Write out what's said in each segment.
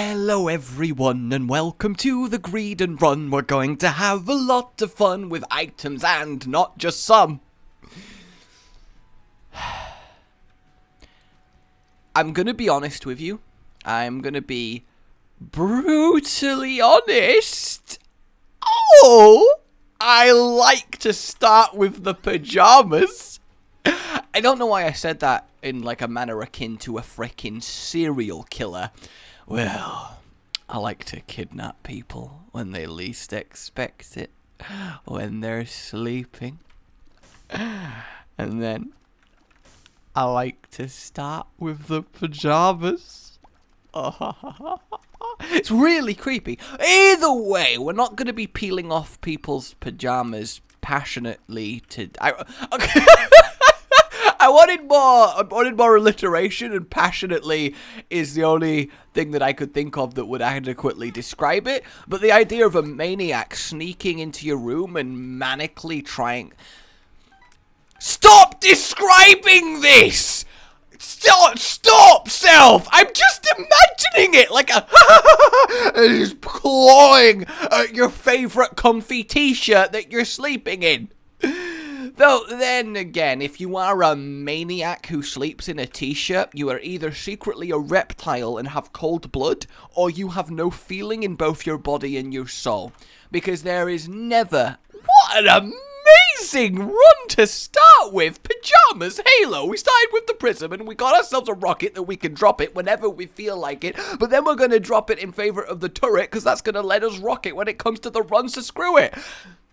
Hello everyone and welcome to the Greed and Run. We're going to have a lot of fun with items and not just some. I'm gonna be honest with you. I'm gonna be brutally honest. Oh, I like to start with the pajamas. I don't know why I said that in like a manner akin to a frickin' serial killer. Well, I like to kidnap people when they least expect it, when they're sleeping. And then I like to start with the pajamas. It's really creepy. Either way, we're not going to be peeling off people's pajamas passionately to... I wanted more alliteration, and passionately is the only thing that I could think of that would adequately describe it. But the idea of a maniac sneaking into your room and manically trying... Stop describing this! Stop, self! I'm just imagining it like a... It's clawing at your favorite comfy t-shirt that you're sleeping in. Though, then again, if you are a maniac who sleeps in a t-shirt, you are either secretly a reptile and have cold blood, or you have no feeling in both your body and your soul. Because there is never... What an amazing run to start with! Pajamas, Halo! We started with the prism and we got ourselves a rocket that we can drop it whenever we feel like it, but then we're going to drop it in favor of the turret because that's going to let us rock it when it comes to the runs, so screw it!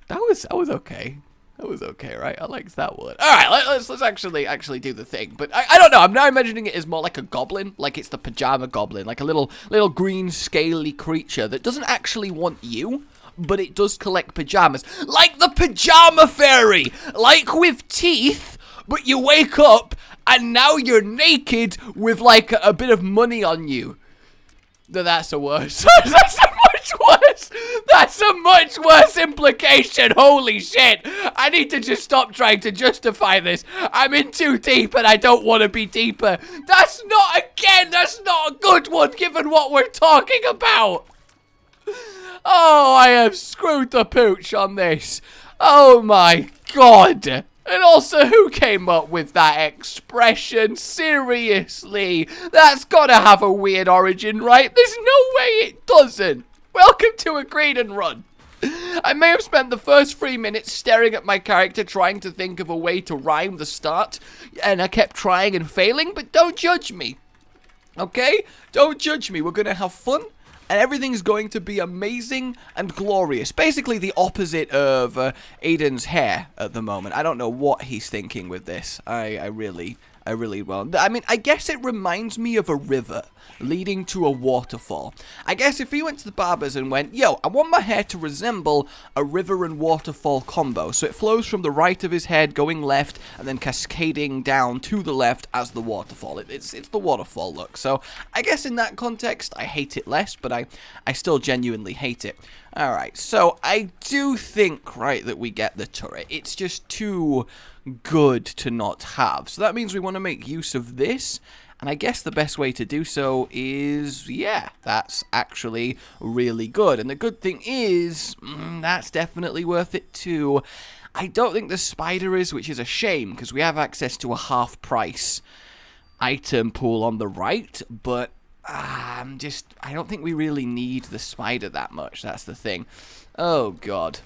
That was okay. That was okay, right? I liked that one. Alright, let's actually do the thing. But I don't know, I'm now imagining it as more like a goblin. Like it's the pajama goblin. Like a little green scaly creature that doesn't actually want you, but it does collect pajamas. Like the pajama fairy! Like with teeth, but you wake up and now you're naked with like a bit of money on you. That's a worse. That's a much worse. That's a much worse implication. Holy shit. I need to just stop trying to justify this. I'm in too deep and I don't want to be deeper. That's not a good one given what we're talking about. Oh, I have screwed the pooch on this. Oh my god. And also, who came up with that expression? Seriously, that's gotta have a weird origin, right? There's no way it doesn't. Welcome to a Greed and Run. I may have spent the first 3 minutes staring at my character trying to think of a way to rhyme the start, and I kept trying and failing, but don't judge me. Okay? Don't judge me. We're gonna have fun. And everything's going to be amazing and glorious. Basically the opposite of Aiden's hair at the moment. I don't know what he's thinking with this. I really well. I mean, I guess it reminds me of a river leading to a waterfall. I guess if he went to the barber's and went, yo, I want my hair to resemble a river and waterfall combo. So it flows from the right of his head going left and then cascading down to the left as the waterfall. It's the waterfall look. So I guess in that context, I hate it less, but I still genuinely hate it. Alright, so I do think, right, that we get the turret. It's just too good to not have. So that means we want to make use of this. And I guess the best way to do so is, yeah, that's actually really good. And the good thing is, that's definitely worth it too. I don't think the spider is, which is a shame, because we have access to a half-price item pool on the right, but I don't think we really need the spider that much. That's the thing. Oh, God.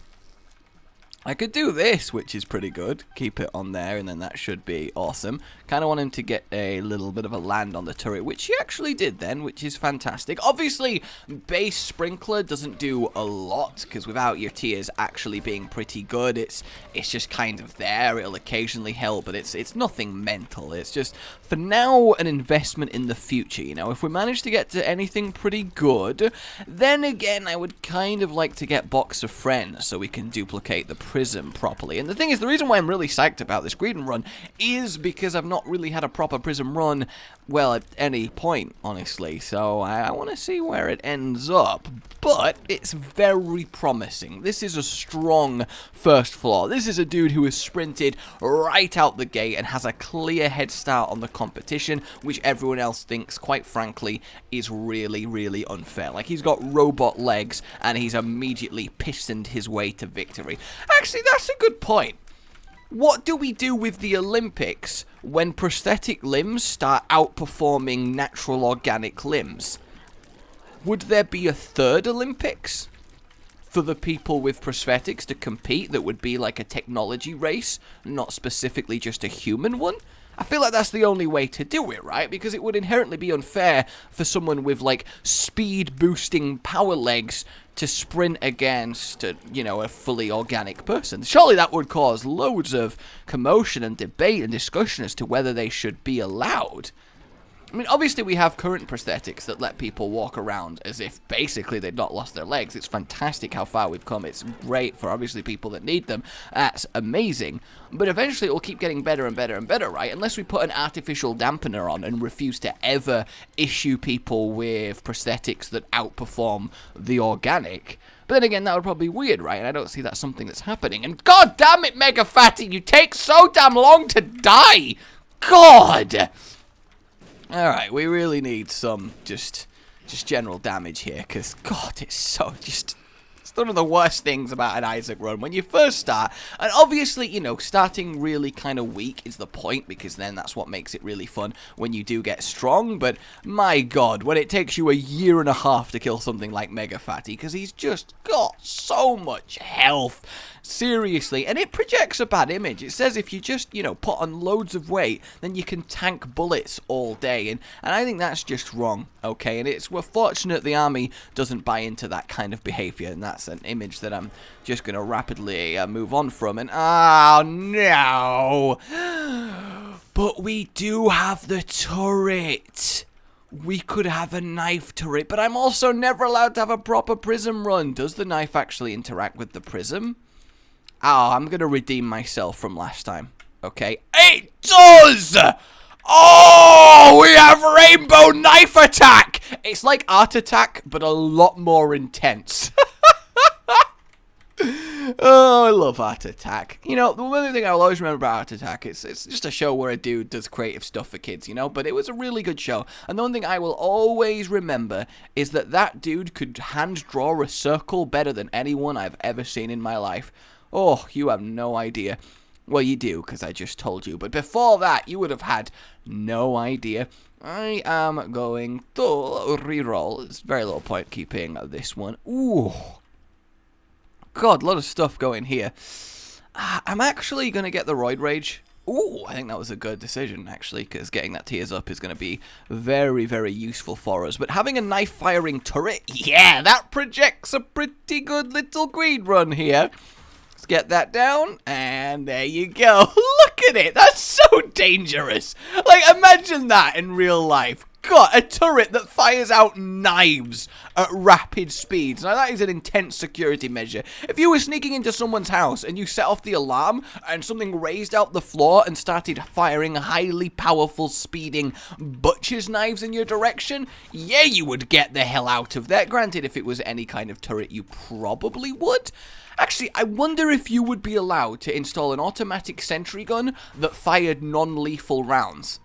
I could do this, which is pretty good. Keep it on there, and then that should be awesome. Kind of want him to get a little bit of a land on the turret, which he actually did then, which is fantastic. Obviously, base sprinkler doesn't do a lot, because without your tiers actually being pretty good, it's just kind of there. It'll occasionally help, but it's nothing mental. It's just, for now, an investment in the future, you know? If we manage to get to anything pretty good, then again, I would kind of like to get Box of Friends, so we can duplicate the prism properly. And the thing is, the reason why I'm really psyched about this Greed and Run is because I've not really had a proper prism run, well, at any point, honestly. So I want to see where it ends up. but it's very promising. This is a strong first floor. This is a dude who has sprinted right out the gate and has a clear head start on the competition, which everyone else thinks, quite frankly, is really, really unfair. Like, he's got robot legs, and he's immediately pistoned his way to victory. Actually, that's a good point. What do we do with the Olympics when prosthetic limbs start outperforming natural organic limbs? Would there be a third Olympics for the people with prosthetics to compete that would be like a technology race, not specifically just a human one? I feel like that's the only way to do it, right? Because it would inherently be unfair for someone with, like, speed-boosting power legs to sprint against, you know, a fully organic person. Surely that would cause loads of commotion and debate and discussion as to whether they should be allowed. I mean, obviously we have current prosthetics that let people walk around as if basically they'd not lost their legs. It's fantastic how far we've come. It's great for obviously people that need them. That's amazing. But eventually it will keep getting better and better and better, right? Unless we put an artificial dampener on and refuse to ever issue people with prosthetics that outperform the organic. But then again, that would probably be weird, right? And I don't see that's something that's happening. And god damn it, Mega Fatty, you take so damn long to die! God! Alright, we really need some just general damage here, because, God, it's so just... It's one of the worst things about an Isaac run when you first start. And obviously, you know, starting really kind of weak is the point, because then that's what makes it really fun when you do get strong. But, my God, when it takes you a year and a half to kill something like Mega Fatty, because he's just got so much health. Seriously, and it projects a bad image. It says if you just, you know, put on loads of weight, then you can tank bullets all day, and I think that's just wrong, okay? And we're fortunate the army doesn't buy into that kind of behavior, and that's an image that I'm just going to rapidly move on from, and oh no! But we do have the turret! We could have a knife turret, but I'm also never allowed to have a proper prism run. Does the knife actually interact with the prism? Oh, I'm going to redeem myself from last time, okay? It does! Oh, we have Rainbow Knife Attack! It's like Art Attack, but a lot more intense. Oh, I love Art Attack. You know, the one thing I'll always remember about Art Attack is it's just a show where a dude does creative stuff for kids, you know? But it was a really good show. And the one thing I will always remember is that dude could hand draw a circle better than anyone I've ever seen in my life. Oh, you have no idea. Well, you do, because I just told you. But before that, you would have had no idea. I am going to reroll. It's very little point keeping this one. Ooh. God, a lot of stuff going here. I'm actually going to get the Roid Rage. Ooh, I think that was a good decision, actually, because getting that tears up is going to be very, very useful for us. But having a knife-firing turret, yeah, that projects a pretty good little green run here. Let's get that down, and there you go. Look at it. That's so dangerous. Like, imagine that in real life. God, a turret that fires out knives at rapid speeds. Now, that is an intense security measure. If you were sneaking into someone's house and you set off the alarm and something raised out the floor and started firing highly powerful, speeding butcher's knives in your direction, yeah, you would get the hell out of there. Granted, if it was any kind of turret, you probably would. Actually, I wonder if you would be allowed to install an automatic sentry gun that fired non-lethal rounds.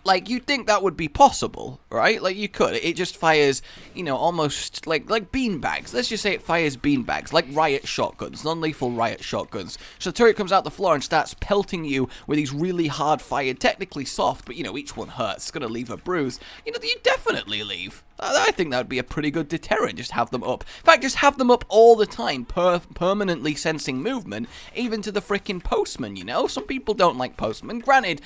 Like, you'd think that would be possible, right? Like, you could. It just fires, you know, almost like beanbags. Let's just say it fires beanbags, like riot shotguns, non-lethal riot shotguns. So the turret comes out the floor and starts pelting you with these really hard-fired, technically soft, but, you know, each one hurts. It's going to leave a bruise. You know, you definitely leave. I think that would be a pretty good deterrent, just have them up. In fact, just have them up all the time, permanently sensing movement, even to the frickin' postman, you know? Some people don't like postmen. Granted,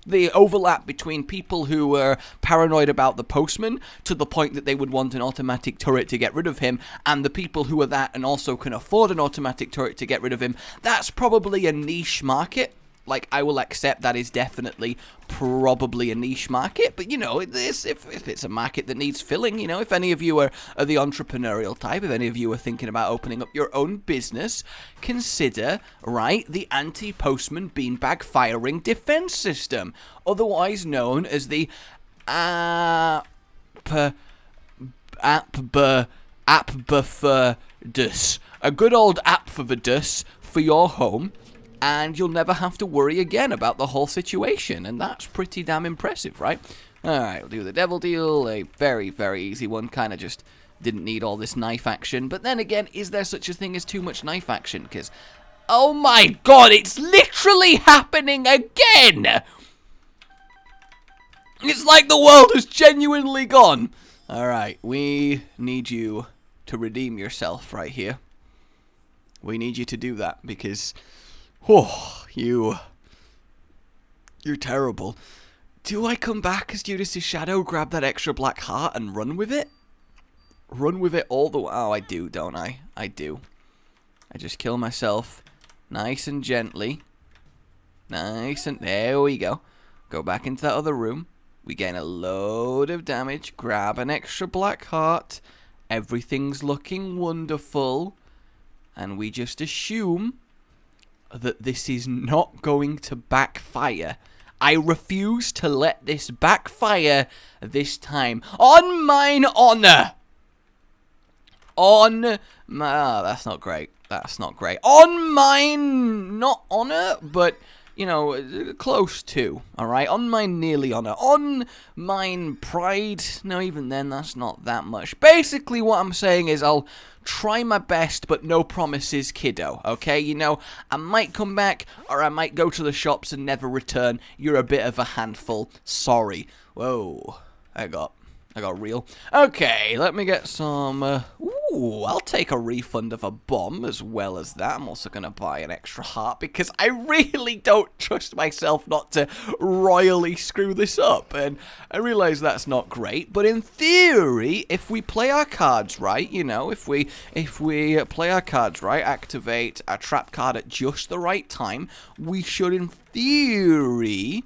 the overlap between people who are paranoid about the postman to the point that they would want an automatic turret to get rid of him, and the people who are that and also can afford an automatic turret to get rid of him, that's probably a niche market. Like, I will accept that is definitely probably a niche market, but, you know, if it's a market that needs filling, you know, if any of you are the entrepreneurial type, if any of you are thinking about opening up your own business, consider, right, the anti-postman beanbag firing defense system, otherwise known as the Afterbirth. A good old Afterbirth for your home, and you'll never have to worry again about the whole situation, and that's pretty damn impressive, right? Alright, we'll do the devil deal, a very, very easy one, kind of just didn't need all this knife action, but then again, is there such a thing as too much knife action? Because, oh my god, it's literally happening again! It's like the world has genuinely gone. Alright, we need you to redeem yourself right here. We need you to do that because, you're terrible. Do I come back as Judas's shadow, grab that extra black heart and run with it? Run with it all the way. Oh, I do, don't I? I do. I just kill myself nice and gently. Nice and, there we go. Go back into that other room. We gain a load of damage. Grab an extra black heart. Everything's looking wonderful. And we just assume that this is not going to backfire. I refuse to let this backfire this time. On mine honor! On my... that's not great. That's not great. On mine... not honor, but... you know, close to, alright? On mine nearly honor. On mine pride. No, even then, that's not that much. Basically, what I'm saying is I'll try my best, but no promises, kiddo, okay? You know, I might come back, or I might go to the shops and never return. You're a bit of a handful. Sorry. Whoa. I got real. Okay, let me get some... ooh, I'll take a refund of a bomb as well as that. I'm also going to buy an extra heart because I really don't trust myself not to royally screw this up. And I realize that's not great, but in theory, if we play our cards right, you know, if we play our cards right, activate a trap card at just the right time, we should in theory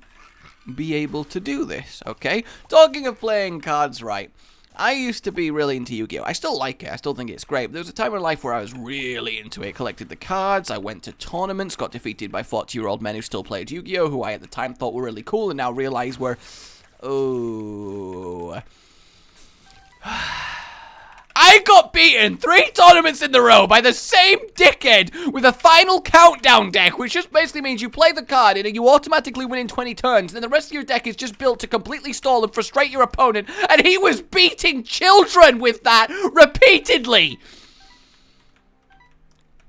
be able to do this, okay? Talking of playing cards right, I used to be really into Yu-Gi-Oh! I still like it, I still think it's great, but there was a time in life where I was really into it, collected the cards, I went to tournaments, got defeated by 40-year-old men who still played Yu-Gi-Oh! Who I at the time thought were really cool, and now realize were... oh... I got beaten 3 tournaments in a row by the same dickhead with a final countdown deck, which just basically means you play the card and you automatically win in 20 turns, and then the rest of your deck is just built to completely stall and frustrate your opponent, and he was beating children with that repeatedly!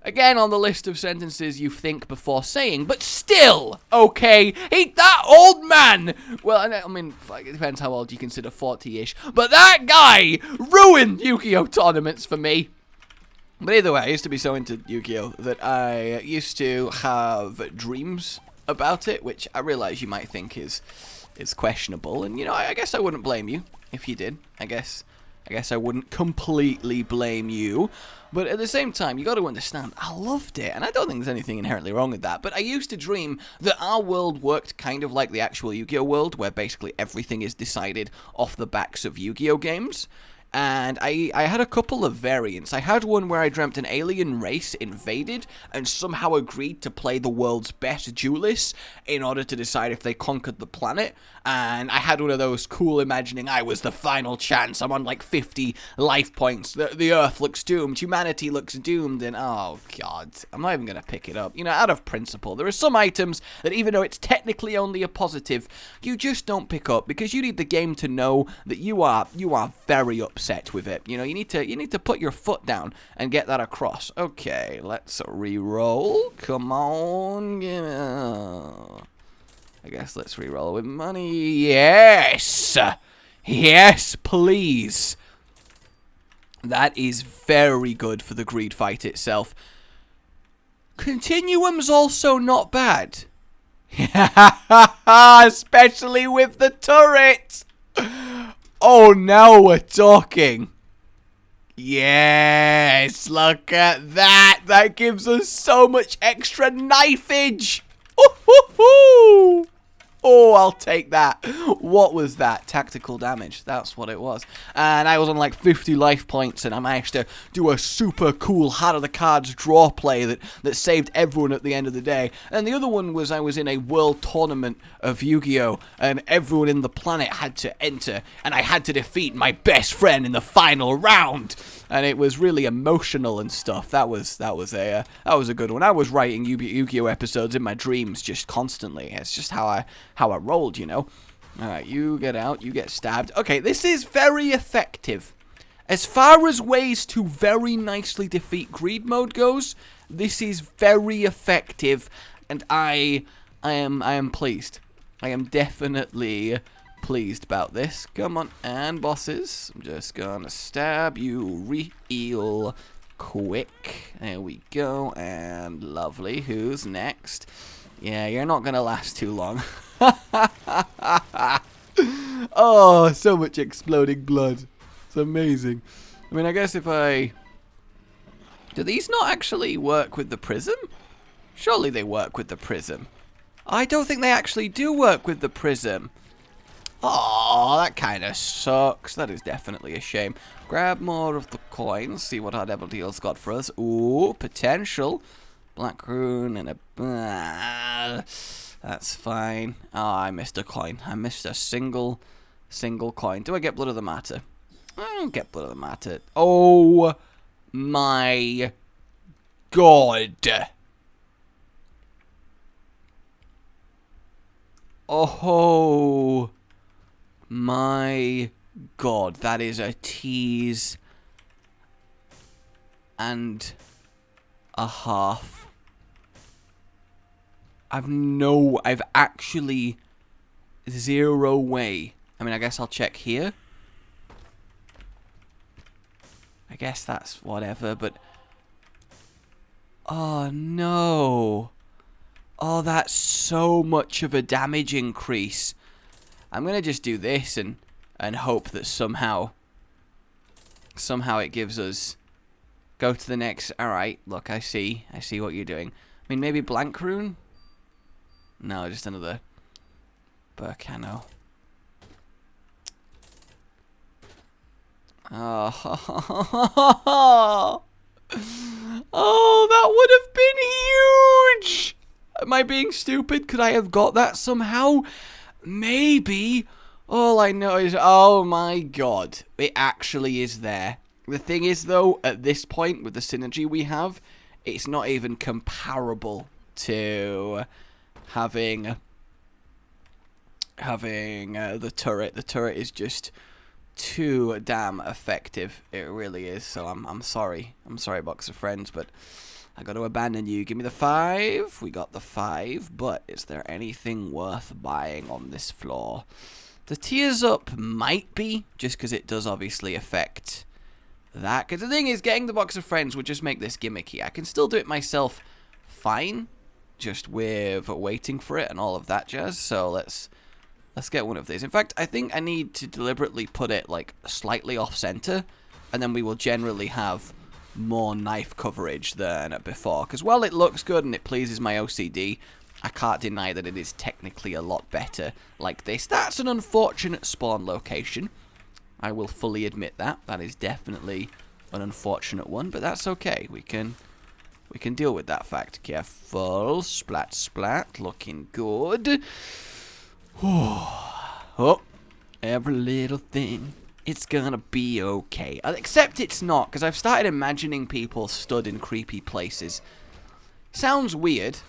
Again, on the list of sentences you think before saying, but still, okay, that old man, well, I mean, it depends how old you consider 40-ish, but that guy ruined Yu-Gi-Oh! Tournaments for me. But either way, I used to be so into Yu-Gi-Oh! That I used to have dreams about it, which I realize you might think is questionable, and, you know, I guess I wouldn't blame you if you did. I guess I wouldn't completely blame you, but at the same time, you got to understand, I loved it, and I don't think there's anything inherently wrong with that, but I used to dream that our world worked kind of like the actual Yu-Gi-Oh! World, where basically everything is decided off the backs of Yu-Gi-Oh! Games. And I had a couple of variants. I had one where I dreamt an alien race invaded and somehow agreed to play the world's best duelists in order to decide if they conquered the planet. And I had one of those cool imagining I was the final chance. I'm on like 50 life points. The Earth looks doomed. Humanity looks doomed. And oh god, I'm not even going to pick it up. You know, out of principle, there are some items that even though it's technically only a positive, you just don't pick up because you need the game to know that you are very upset with it. You know, you need to put your foot down and get that across. Okay, let's re-roll. Come on. I guess let's re-roll with money. Yes! Yes, please. That is very good for the greed fight itself. Continuum's also not bad. Especially with the turret. Oh, now we're talking. Yes, look at that. That gives us so much extra knifeage. Ooh-hoo-hoo. Oh, I'll take that. What was that? Tactical damage. That's what it was. And I was on like 50 life points, and I managed to do a super cool Heart of the Cards draw play that saved everyone at the end of the day. And the other one was I was in a world tournament of Yu-Gi-Oh! And everyone in the planet had to enter, and I had to defeat my best friend in the final round. and it was really emotional and stuff. That was a good one. I was writing Yu-Gi-Oh episodes in my dreams just constantly. It's just how I rolled, you know. All right, you get out. You get stabbed. Okay, this is very effective. As far as ways to very nicely defeat greed mode goes, this is very effective, and I am pleased. I am definitely pleased about this. Come on, and bosses, I'm just gonna stab you real quick. There we go, and lovely. Who's next? Yeah, you're not gonna last too long. Oh, so much exploding blood. It's amazing. I mean, I guess if I... Do these not actually work with the prism? Surely they work with the prism. I don't think they actually do work with the prism. Oh, that kind of sucks. That is definitely a shame. Grab more of the coins. See what our Devil Deal's got for us. Ooh, potential. Black rune and a... that's fine. Oh, I missed a coin. I missed a single coin. Do I get Blood of the Martyr? I don't get Blood of the Martyr. Oh my god. Oh my god. That is a tease and a half. I've actually zero way. I mean, I guess I'll check here. I guess that's whatever, but... Oh, no. Oh, that's so much of a damage increase. I'm going to just do this and hope that somehow it gives us... Go to the next... Alright, look, I see what you're doing. I mean, maybe blank rune? No, just another Burkano. Oh. Oh, that would have been huge! Am I being stupid? Could I have got that somehow? Maybe. All I know is, oh my god, it actually is there. The thing is, though, at this point, with the synergy we have, it's not even comparable to having the turret. The turret is just too damn effective. It really is. So I'm sorry. I'm sorry, Box of Friends, but I got to abandon you. Give me the 5. We got the 5, but is there anything worth buying on this floor? The Tears Up might be, just because it does obviously affect that. Because the thing is, getting the Box of Friends would just make this gimmicky. I can still do it myself fine, just with waiting for it and all of that jazz. So let's get one of these. In fact, I think I need to deliberately put it like slightly off center, and then we will generally have more knife coverage than before. Because while it looks good and it pleases my OCD, I can't deny that it is technically a lot better like this. That's an unfortunate spawn location. I will fully admit that. That is definitely an unfortunate one, but that's okay. We can deal with that fact. Careful. Splat, splat. Looking good. Oh, every little thing, it's gonna be okay. Except it's not, because I've started imagining people stood in creepy places. Sounds weird.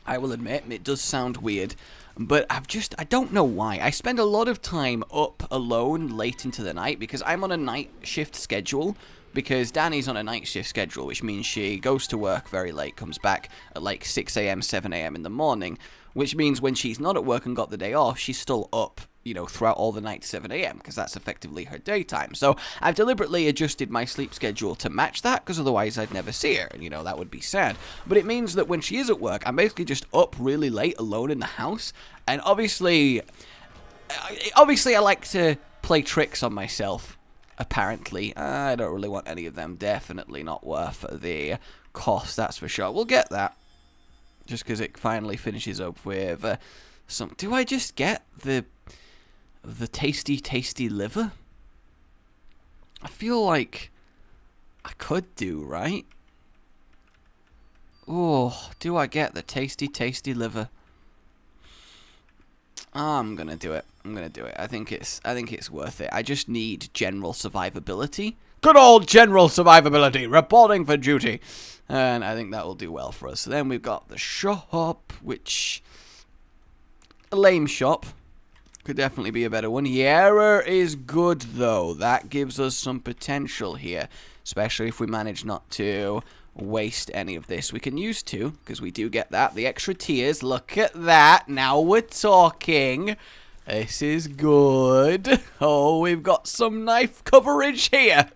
I will admit, it does sound weird. But I don't know why. I spend a lot of time up alone late into the night because I'm on a night shift schedule. Because Danny's on a night shift schedule, which means she goes to work very late, comes back at like 6 a.m., 7 a.m. in the morning. Which means when she's not at work and got the day off, she's still up, you know, throughout all the night to 7 a.m. because that's effectively her daytime. So I've deliberately adjusted my sleep schedule to match that because otherwise I'd never see her, and, you know, that would be sad. But it means that when she is at work, I'm basically just up really late alone in the house. And obviously I like to play tricks on myself. Apparently, I don't really want any of them. Definitely not worth the cost, that's for sure. We'll get that. Just because it finally finishes up with some... Do I just get the tasty liver? I feel like I could do, right? Oh, do I get the tasty liver? I'm gonna do it. I'm gonna do it. I think it's worth it. I just need general survivability. Good old general survivability, reporting for duty. And I think that will do well for us. So then we've got the shop, which... a lame shop. Could definitely be a better one. Yara is good, though. That gives us some potential here. Especially if we manage not to waste any of this. We can use 2, because we do get that. The extra tiers. Look at that. Now we're talking. This is good. Oh, we've got some knife coverage here.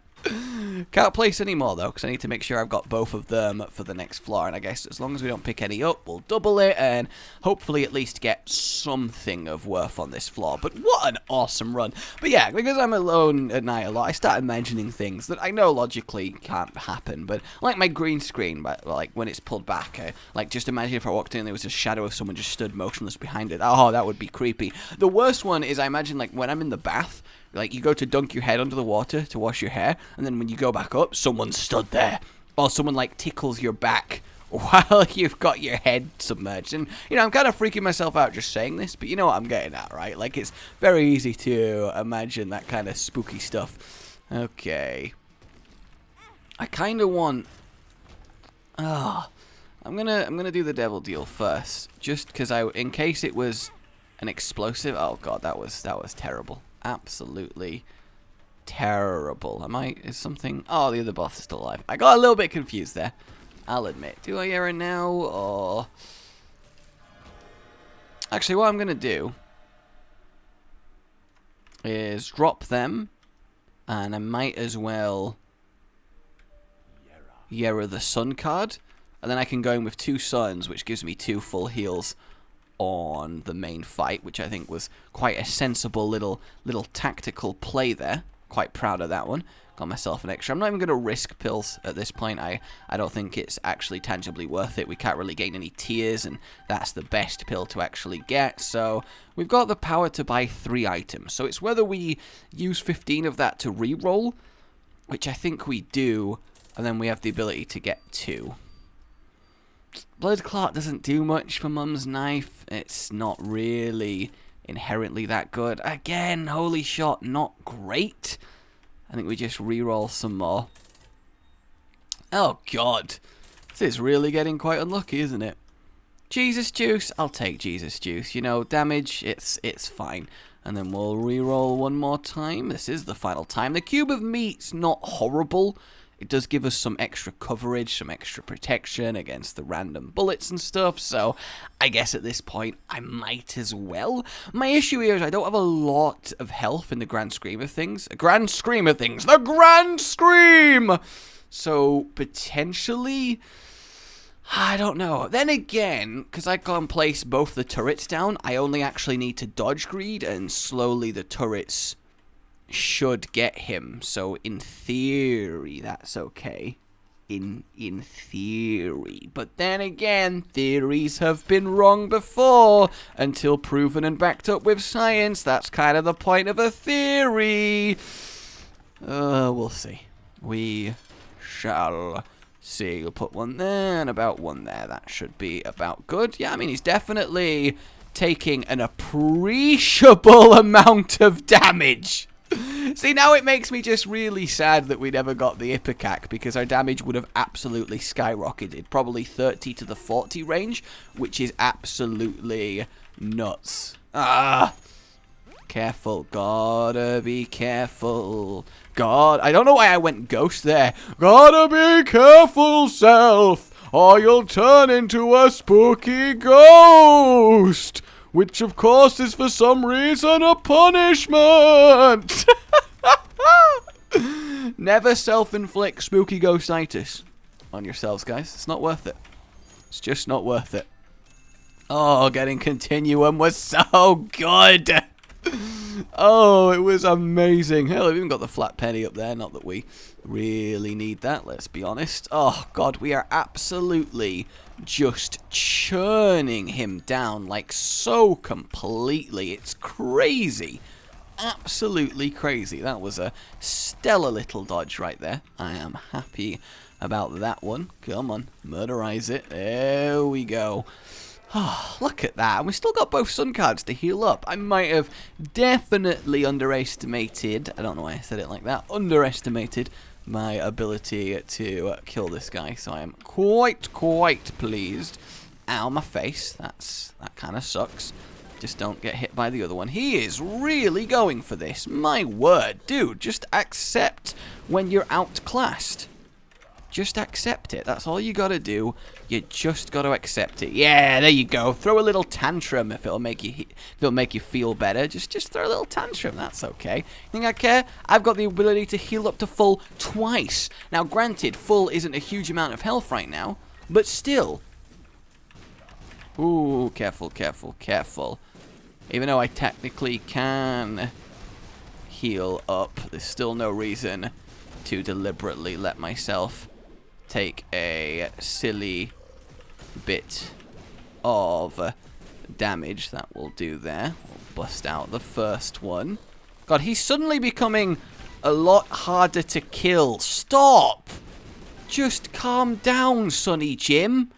Can't place any more, though, because I need to make sure I've got both of them for the next floor. And I guess as long as we don't pick any up, we'll double it and hopefully at least get something of worth on this floor. But what an awesome run. But yeah, because I'm alone at night a lot, I start imagining things that I know logically can't happen. But like my green screen, but like when it's pulled back, like just imagine if I walked in and there was a shadow of someone just stood motionless behind it. Oh, that would be creepy. The worst one is I imagine like when I'm in the bath, like, you go to dunk your head under the water to wash your hair, and then when you go back up, someone stood there. Or someone, like, tickles your back while you've got your head submerged. And, you know, I'm kind of freaking myself out just saying this, but you know what I'm getting at, right? Like, it's very easy to imagine that kind of spooky stuff. Okay. I kind of want... I'm gonna do the devil deal first. Just because in case it was an explosive... Oh, God, that was terrible. Absolutely terrible. Is something... Oh, the other boss is still alive. I got a little bit confused there, I'll admit. Do I hear it now, or... Actually, what I'm going to do is drop them, and I might as well Yera the Sun card, and then I can go in with 2 suns, which gives me 2 full heals on the main fight, which I think was quite a sensible little tactical play there. Quite proud of that one. Got myself an extra. I'm not even going to risk pills at this point. I don't think it's actually tangibly worth it. We can't really gain any tiers, and that's the best pill to actually get. So we've got the power to buy 3 items. So it's whether we use 15 of that to re-roll, which I think we do, and then we have the ability to get 2. Blood Clot doesn't do much for Mum's knife. It's not really inherently that good. Again, Holy Shot, not great. I think we just re-roll some more. Oh, God. This is really getting quite unlucky, isn't it? Jesus Juice. I'll take Jesus Juice. You know, damage, it's fine. And then we'll re-roll one more time. This is the final time. The Cube of Meat's not horrible. It does give us some extra coverage, some extra protection against the random bullets and stuff, so I guess at this point I might as well. My issue here is I don't have a lot of health in the grand scheme of things. The grand scream! So, potentially, I don't know. Then again, because I can't place both the turrets down, I only actually need to dodge greed, and slowly the turrets should get him, so in theory that's okay. In theory. But then again, theories have been wrong before until proven and backed up with science. That's kind of the point of a theory. We'll see. We shall see. We'll put 1 there and about 1 there. That should be about good. Yeah, I mean, he's definitely taking an appreciable amount of damage. See, now it makes me just really sad that we never got the Ipecac, because our damage would have absolutely skyrocketed. Probably 30 to the 40 range, which is absolutely nuts. Careful. Gotta be careful. God, I don't know why I went ghost there. Gotta be careful, self, or you'll turn into a spooky ghost. Which, of course, is for some reason a punishment. Never self-inflict spooky ghostitis on yourselves, guys. It's not worth it. It's just not worth it. Oh, getting Continuum was so good. Oh, it was amazing. Hell, I've even got the flat penny up there. Not that we really need that, let's be honest. Oh, God, we are absolutely just churning him down, like, so completely. It's crazy. Absolutely crazy. That was a stellar little dodge right there. I am happy about that one. Come on, murderize it. There we go. Oh, look at that. And we still got both sun cards to heal up. I might have definitely underestimated, I don't know why I said it like that, underestimated my ability to kill this guy. So I am quite pleased. Ow, my face. That kind of sucks. Just don't get hit by the other one. He is really going for this. My word, dude, just accept when you're outclassed. Just accept it. That's all you gotta do. You just gotta accept it. Yeah, there you go. Throw a little tantrum if it'll make you feel better. Just throw a little tantrum. That's okay. You think I care? I've got the ability to heal up to full twice. Now, granted, full isn't a huge amount of health right now, but still. Ooh, careful. Even though I technically can heal up, there's still no reason to deliberately let myself take a silly bit of damage. That will do there. We'll bust out the first one. God, he's suddenly becoming a lot harder to kill. Stop! Just calm down, Sonny Jim.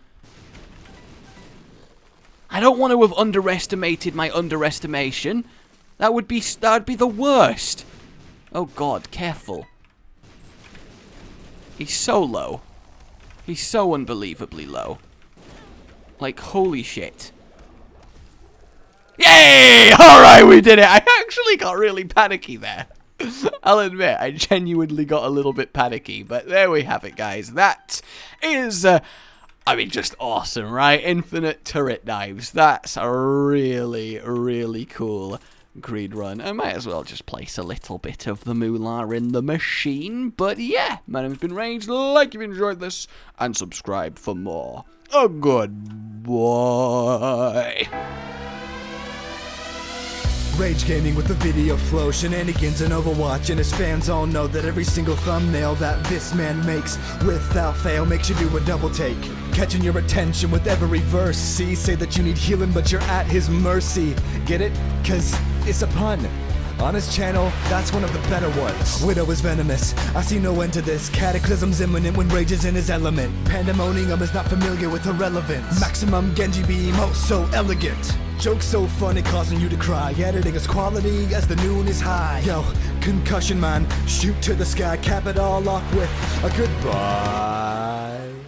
I don't want to have underestimated my underestimation. That would be the worst. Oh God, careful. He's so low. He's so unbelievably low. Like, holy shit. Yay! Alright, we did it. I actually got really panicky there. I'll admit, I genuinely got a little bit panicky. But there we have it, guys. That is, I mean, just awesome, right? Infinite turret knives. That's a really cool greed run. I might as well just place a little bit of the moolah in the machine. But yeah, my name's been Rage. Like if you enjoyed this, and subscribe for more. A good boy. Rage gaming with the video flow, shenanigans and Overwatch, and his fans all know that every single thumbnail that this man makes without fail makes you do a double take, catching your attention with every verse. See, say that you need healing but you're at his mercy. Get it? Cause it's a pun. On his channel, that's one of the better ones. Widow is venomous, I see no end to this. Cataclysm's imminent when Rage is in his element. Pandemonium is not familiar with irrelevance. Maximum Genji beam, oh so elegant. Jokes so funny causing you to cry. Editing is quality as the noon is high. Yo, concussion man, shoot to the sky. Cap it all off with a goodbye.